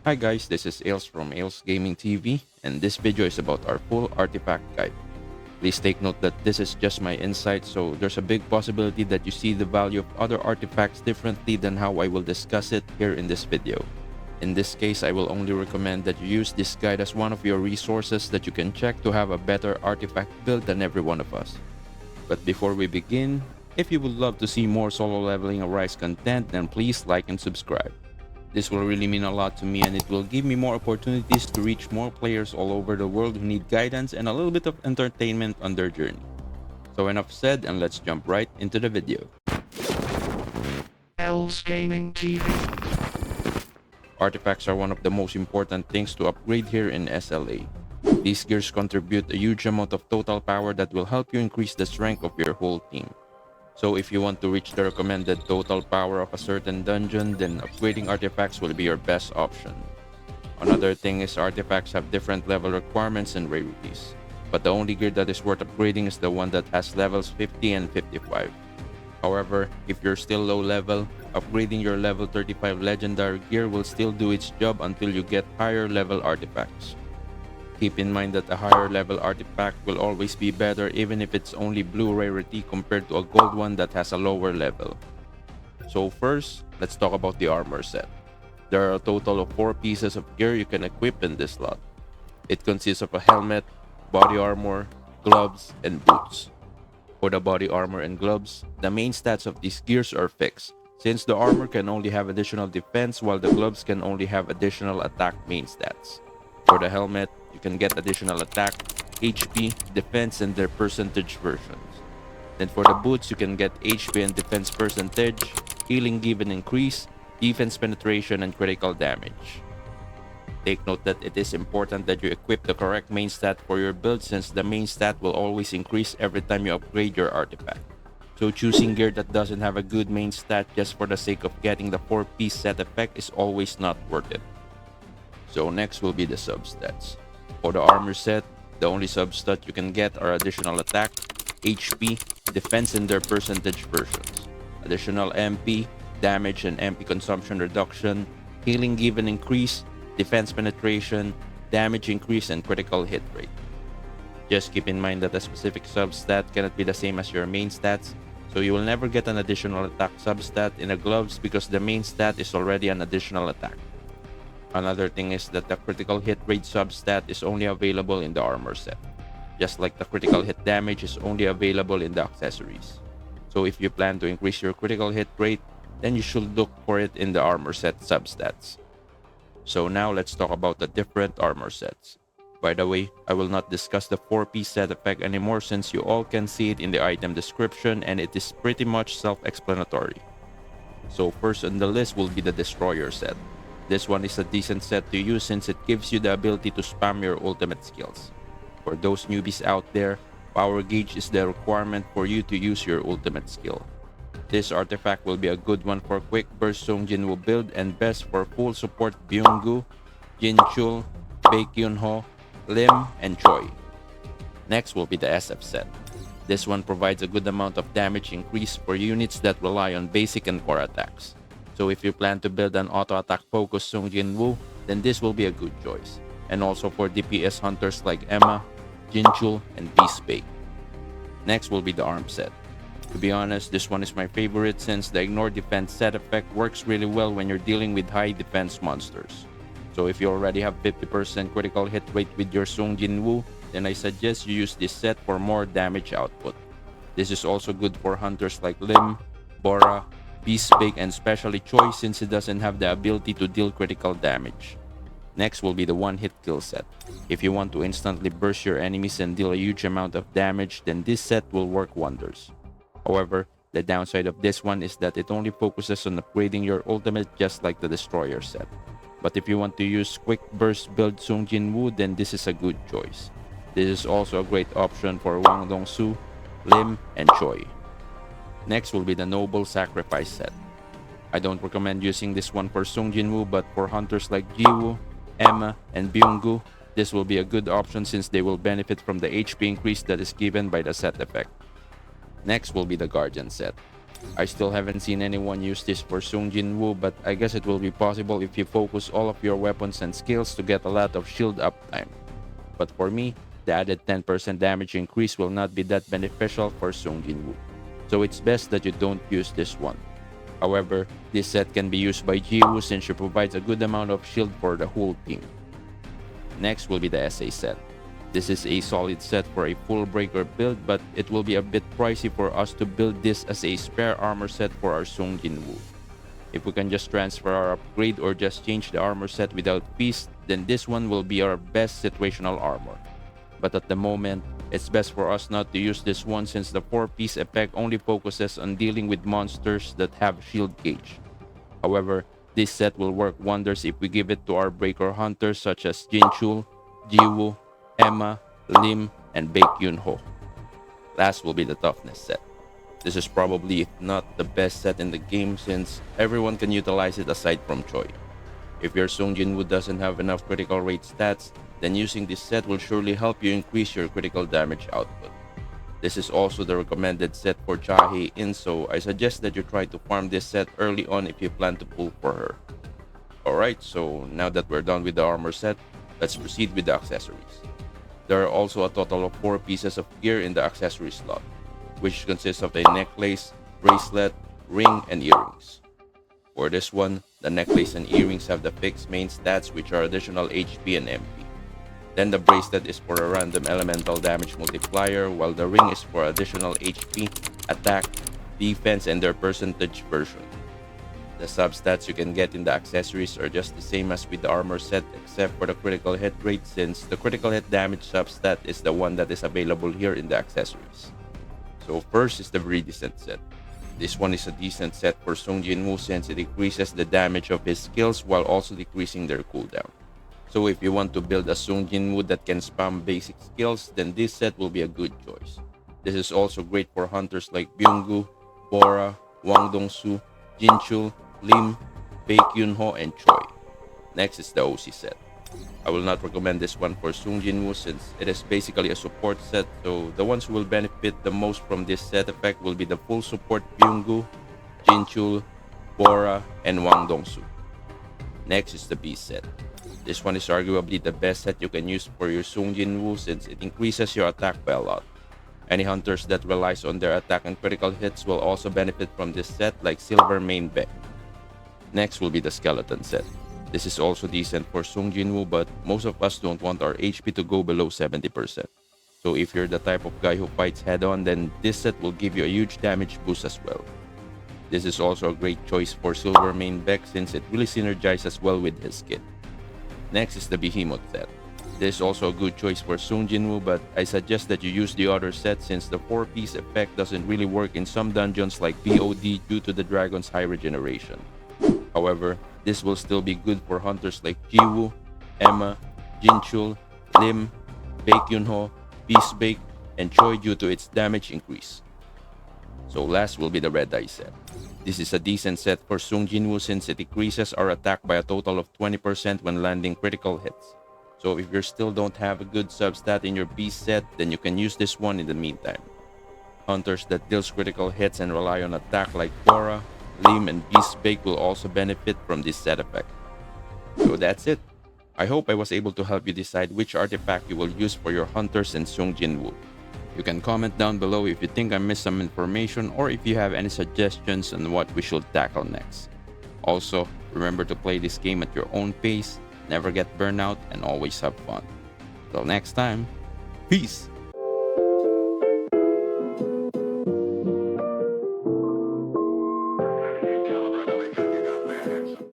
Hi guys, this is Ails from Ails Gaming TV, and this video is about our full artifact guide. Please take note that this is just my insight, so there's a big possibility that you see the value of other artifacts differently than how I will discuss it here in this video. In this case, I will only recommend that you use this guide as one of your resources that you can check to have a better artifact build than every one of us. But before we begin, if you would love to see more solo leveling arise content, then please like and subscribe. This will really mean a lot to me, and it will give me more opportunities to reach more players all over the world who need guidance and a little bit of entertainment on their journey. So enough said, and let's jump right into the video. Els Gaming TV. Artifacts are one of the most important things to upgrade here in SLA. These gears contribute a huge amount of total power that will help you increase the strength of your whole team. So if you want to reach the recommended total power of a certain dungeon, then upgrading artifacts will be your best option. Another thing is artifacts have different level requirements and rarities, but the only gear that is worth upgrading is the one that has levels 50 and 55. However, if you're still low level, upgrading your level 35 legendary gear will still do its job until you get higher level artifacts. Keep in mind that a higher level artifact will always be better even if it's only blue rarity compared to a gold one that has a lower level. So first, let's talk about the armor set. There are a total of 4 pieces of gear you can equip in this lot. It consists of a helmet, body armor, gloves, and boots. For the body armor and gloves, the main stats of these gears are fixed, since the armor can only have additional defense while the gloves can only have additional attack main stats. For the helmet, you can get additional attack, HP, defense, and their percentage versions. Then for the boots, you can get HP and defense percentage, healing given increase, defense penetration, and critical damage. Take note that it is important that you equip the correct main stat for your build, since the main stat will always increase every time you upgrade your artifact. So choosing gear that doesn't have a good main stat just for the sake of getting the 4-piece set effect is always not worth it. So next will be the substats. For the armor set, the only substat you can get are additional attack, HP, defense and their percentage versions, additional MP, damage and MP consumption reduction, healing given increase, defense penetration, damage increase, and critical hit rate. Just keep in mind that a specific substat cannot be the same as your main stats, so you will never get an additional attack substat in the gloves because the main stat is already an additional attack. Another thing is that the critical hit rate substat is only available in the armor set, just like the critical hit damage is only available in the accessories. So if you plan to increase your critical hit rate, then you should look for it in the armor set substats. So now let's talk about the different armor sets. By the way, I will not discuss the 4-piece set effect anymore since you all can see it in the item description and it is pretty much self-explanatory. So first on the list will be the Destroyer set. This one is a decent set to use since it gives you the ability to spam your ultimate skills. For those newbies out there, Power Gauge is the requirement for you to use your ultimate skill. This artifact will be a good one for quick burst sungjinwoo build and best for full support Byung-gu, Jinchul, Baekhyun-ho, Lim, and Choi. Next will be the SF set. This one provides a good amount of damage increase for units that rely on basic and core attacks. So if you plan to build an auto-attack focused sungjinwoo, then this will be a good choice. And also for DPS hunters like Emma, Jinchul, and Beastbake. Next will be the arm set. To be honest, this one is my favorite since the ignore defense set effect works really well when you're dealing with high defense monsters. So if you already have 50% critical hit rate with your sungjinwoo, then I suggest you use this set for more damage output. This is also good for hunters like Lim, Bora, Beastbake, and especially Choi since it doesn't have the ability to deal critical damage. Next will be the one-hit kill set. If you want to instantly burst your enemies and deal a huge amount of damage, then this set will work wonders. However, the downside of this one is that it only focuses on upgrading your ultimate just like the Destroyer set. But if you want to use quick burst build sungjinwoo, then this is a good choice. This is also a great option for Wang Dongsu, Lim, and Choi. Next will be the Noble Sacrifice set. I don't recommend using this one for sungjinwoo, but for hunters like Jiwoo, Emma, and Byung-gu, this will be a good option since they will benefit from the HP increase that is given by the set effect. Next will be the Guardian set. I still haven't seen anyone use this for sungjinwoo, but I guess it will be possible if you focus all of your weapons and skills to get a lot of shield uptime. But for me, the added 10% damage increase will not be that beneficial for sungjinwoo, so it's best that you don't use this one. However, this set can be used by Jiwoo since she provides a good amount of shield for the whole team. Next will be the SA set. This is a solid set for a full breaker build, but it will be a bit pricey for us to build this as a spare armor set for our sungjinwoo. If we can just transfer our upgrade or just change the armor set without feast, then this one will be our best situational armor. But at the moment, it's best for us not to use this one since the 4-piece effect only focuses on dealing with monsters that have shield gauge. However, this set will work wonders if we give it to our breaker hunters such as Jinchul, Jiwoo, Emma, Lim, and Baekhyunho. Last will be the toughness set. This is probably, if not the best set in the game since everyone can utilize it aside from Choi. If your sungjinwoo doesn't have enough critical rate stats, then using this set will surely help you increase your critical damage output. This is also the recommended set for Jae-in, so I suggest that you try to farm this set early on if you plan to pull for her. Alright, so now that we're done with the armor set, let's proceed with the accessories. There are also a total of 4 pieces of gear in the accessory slot, which consists of a necklace, bracelet, ring, and earrings. For this one, the necklace and earrings have the fixed main stats which are additional HP and MP. Then the bracelet is for a random elemental damage multiplier, while the ring is for additional HP, attack, defense, and their percentage version. The substats you can get in the accessories are just the same as with the armor set except for the critical hit rate since the critical hit damage substat is the one that is available here in the accessories. So first is the Viridiescent set. This one is a decent set for sungjinwoo since it increases the damage of his skills while also decreasing their cooldown. So if you want to build a sungjinwoo that can spam basic skills, then this set will be a good choice. This is also great for hunters like Byunggu, Bora, Wang Dongsu, Jinchul, Lim, Baekhyunho, and Choi. Next is the OC set. I will not recommend this one for sungjinwoo since it is basically a support set, so the ones who will benefit the most from this set effect will be the full support Byunggu, Jinchul, Bora, and Wang Dongsu. Next is the Beast set. This one is arguably the best set you can use for your sungjinwoo since it increases your attack by a lot. Any hunters that relies on their attack and critical hits will also benefit from this set like Silver Main Beck. Next will be the Skeleton set. This is also decent for sungjinwoo, but most of us don't want our HP to go below 70%. So if you're the type of guy who fights head-on, then this set will give you a huge damage boost as well. This is also a great choice for Silver Main Beck since it really synergizes well with his kit. Next is the Behemoth set. This is also a good choice for sungjinwoo, but I suggest that you use the other set since the 4-piece effect doesn't really work in some dungeons like BOD due to the dragon's high regeneration. However, this will still be good for hunters like Jiwoo, Emma, Jinchul, Lim, Baekhyunho, Beastbake, and Choi due to its damage increase. So last will be the Red Eye set. This is a decent set for sungjinwoo since it increases our attack by a total of 20% when landing critical hits. So if you still don't have a good substat in your beast set, then you can use this one in the meantime. Hunters that deals critical hits and rely on attack like Bora, Lim, and Beastbake will also benefit from this set effect. So that's it. I hope I was able to help you decide which artifact you will use for your hunters and sungjinwoo. You can comment down below if you think I missed some information or if you have any suggestions on what we should tackle next. Also, remember to play this game at your own pace, never get burnout, and always have fun. Till next time, peace!